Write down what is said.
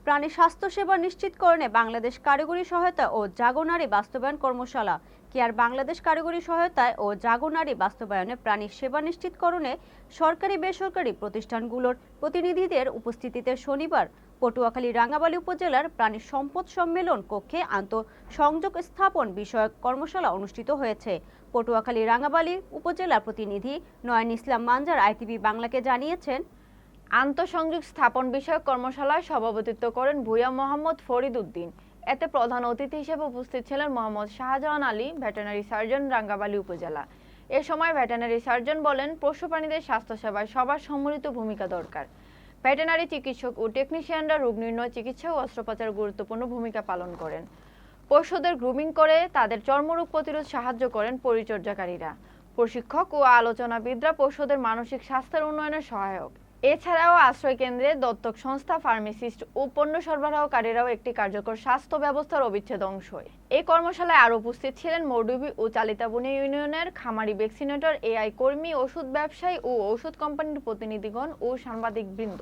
প্রাণী স্বাস্থ্যসেবা নিশ্চিতকরণে বাংলাদেশ কারিগরি সহায়তা ও জাগো নারী বাস্তবায়ন কর্মশালা। কেয়ার বাংলাদেশ কারিগরি সহায়তায় ও জাগো নারী বাস্তবায়নে প্রাণী সেবা নিশ্চিতকরণে সরকারি বেসরকারি প্রতিষ্ঠানগুলোর প্রতিনিধিদের উপস্থিতিতে শনিবার পটুয়াখালী রাঙ্গাবালী উপজেলার প্রাণী সম্পদ সম্মেলন কক্ষে আন্তঃসংযোগ স্থাপন বিষয়ক কর্মশালা অনুষ্ঠিত হয়েছে। পটুয়াখালী রাঙ্গাবালী উপজেলার প্রতিনিধি নয়ন ইসলাম মানজার আইটিভি বাংলাকে জানিয়েছেন, আন্তঃসংযোগ স্থাপন বিষয়ক কর্মশালায় সভাপতিত্ব করেন ভূঁইয়া মোহাম্মদ ফরিদ উদ্দিন। এতে প্রধান অতিথি হিসেবে উপস্থিত ছিলেন মোহাম্মদ শাহজাহান আলী, ভেটেরিনারি সার্জন, রাঙ্গাবালী উপজেলা। এ সময় ভেটেরিনারি সার্জন বলেন, পশু প্রাণীদের স্বাস্থ্যসেবায় সবার সম্মিলিত ভূমিকা দরকার। ভেটেরিনারি চিকিৎসক ও টেকনিশিয়ানরা রোগ নির্ণয়, চিকিৎসা ও অস্ত্রোপচারে গুরুত্বপূর্ণ ভূমিকা পালন করেন। পশুদের গ্রুমিং করে তাদের চর্মরোগ প্রতিরোধ সাহায্য করেন পরিচর্যাকারীরা। প্রশিক্ষক ও আলোচনাবিদরা পশুদের মানসিক স্বাস্থ্যের উন্নয়নে সহায়ক। এছাড়াও আশ্রয় কেন্দ্রে দত্তক সংস্থা, ফার্মাসিস্ট ও পণ্য সরবরাহকারীরাও একটি কার্যকর স্বাস্থ্য ব্যবস্থার অবিচ্ছেদ্য অংশ। এই কর্মশালায় আরও উপস্থিত ছিলেন মৌডুবি ও চালিতাবুনিয়া ইউনিয়নের খামারি ভ্যাকসিনেটর, এআই কর্মী, ওষুধ ব্যবসায়ী ও ওষুধ কোম্পানির প্রতিনিধিগণ ও সাংবাদিকবৃন্দ।